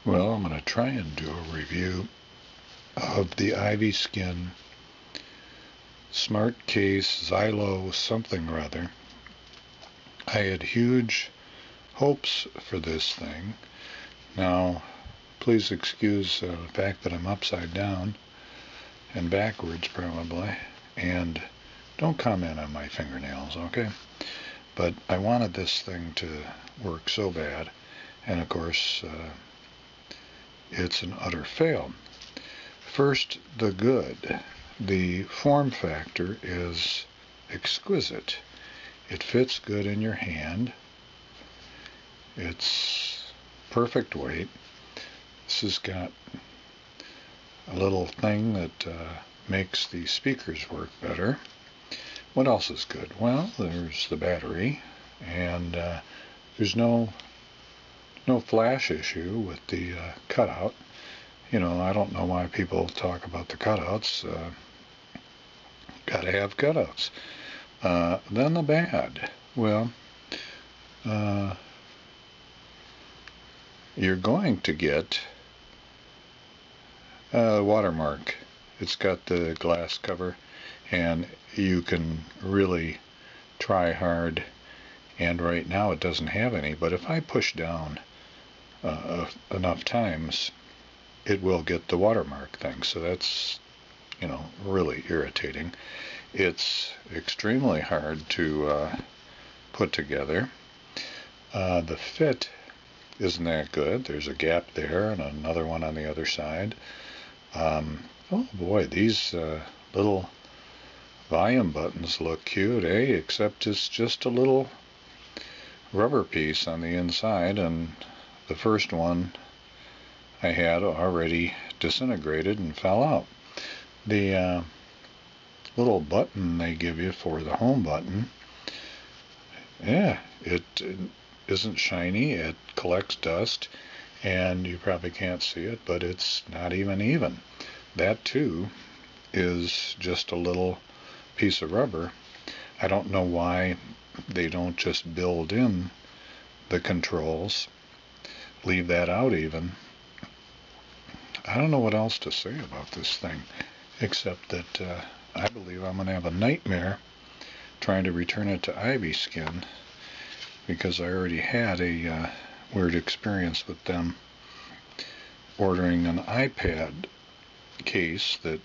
Well, I'm going to try and do a review of the Ivyskin Smartcase Xylo something or other. I had huge hopes for this thing. Now, please excuse the fact that I'm upside down and backwards probably, and don't comment on my fingernails, okay? But I wanted this thing to work so bad, and of course it's an utter fail. First, the good. The form factor is exquisite. It fits good in your hand. It's perfect weight. This has got a little thing that makes the speakers work better. What else is good? Well, there's the battery, and there's no flash issue with the cutout. You know, I don't know why people talk about the cutouts. Gotta have cutouts. Then the bad. Well, you're going to get a watermark. It's got the glass cover, and you can really try hard, and right now it doesn't have any, but if I push down enough times, it will get the watermark thing. So that's, you know, really irritating. It's extremely hard to put together. The fit isn't that good. There's a gap there and another one on the other side. Oh boy, these little volume buttons look cute, eh? Except it's just a little rubber piece on the inside, and the first one I had already disintegrated and fell out. The little button they give you for the home button, yeah, it isn't shiny. It collects dust, and you probably can't see it, but it's not even. That too is just a little piece of rubber. I don't know why they don't just build in the controls, leave that out even. I don't know what else to say about this thing, except that I believe I'm going to have a nightmare trying to return it to Ivyskin, because I already had a weird experience with them ordering an iPad case that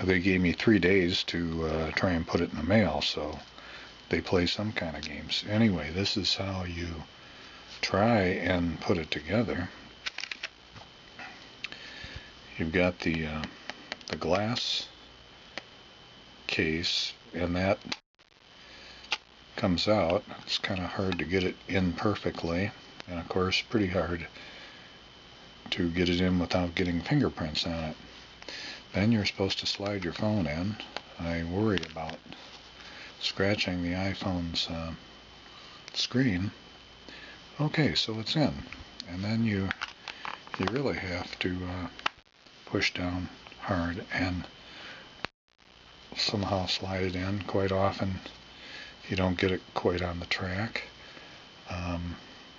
they gave me 3 days to try and put it in the mail, so they play some kind of games. Anyway, this is how you try and put it together. You've got the glass case, and that comes out. It's kind of hard to get it in perfectly, and of course pretty hard to get it in without getting fingerprints on it. Then you're supposed to slide your phone in. I worry about scratching the iPhone's screen. Okay, so it's in, and then you really have to push down hard and somehow slide it in. Quite often you don't get it quite on the track,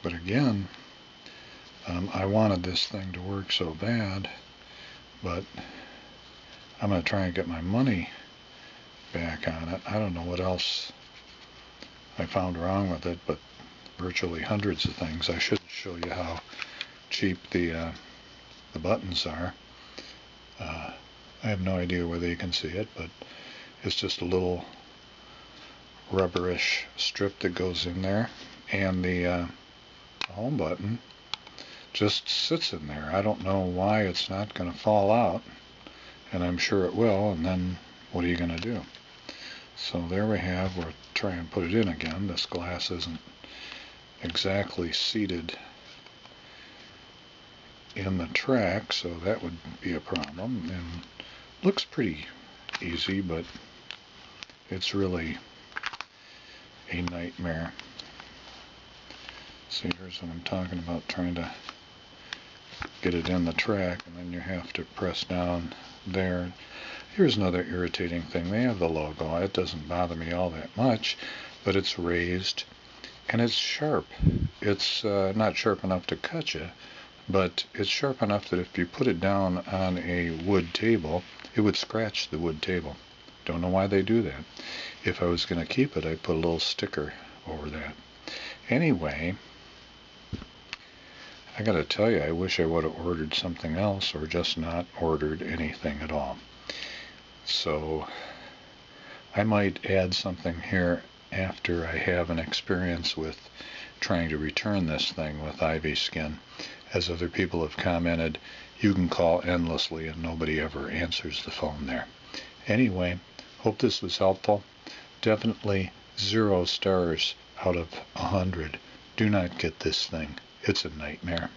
but again, I wanted this thing to work so bad, but I'm going to try and get my money back on it. I don't know what else I found wrong with it, but virtually hundreds of things. I should show you how cheap the buttons are. I have no idea whether you can see it, but it's just a little rubberish strip that goes in there, and the home button just sits in there. I don't know why it's not going to fall out, and I'm sure it will, and then what are you going to do? So there we have. We'll try and put it in again. This glass isn't exactly seated in the track, so that would be a problem, and looks pretty easy, but it's really a nightmare. See, here's what I'm talking about, trying to get it in the track, and then you have to press down there. Here's another irritating thing. They have the logo. It doesn't bother me all that much, but it's raised, And it's sharp. It's not sharp enough to cut you, but it's sharp enough that if you put it down on a wood table, it would scratch the wood table. Don't know why they do that. If I was going to keep it, I'd put a little sticker over that. Anyway, I gotta tell you, I wish I would have ordered something else or just not ordered anything at all. So I might add something here after I have an experience with trying to return this thing with Ivyskin. As other people have commented, you can call endlessly and nobody ever answers the phone there. Anyway, hope this was helpful. Definitely 0 stars out of 100. Do not get this thing. It's a nightmare.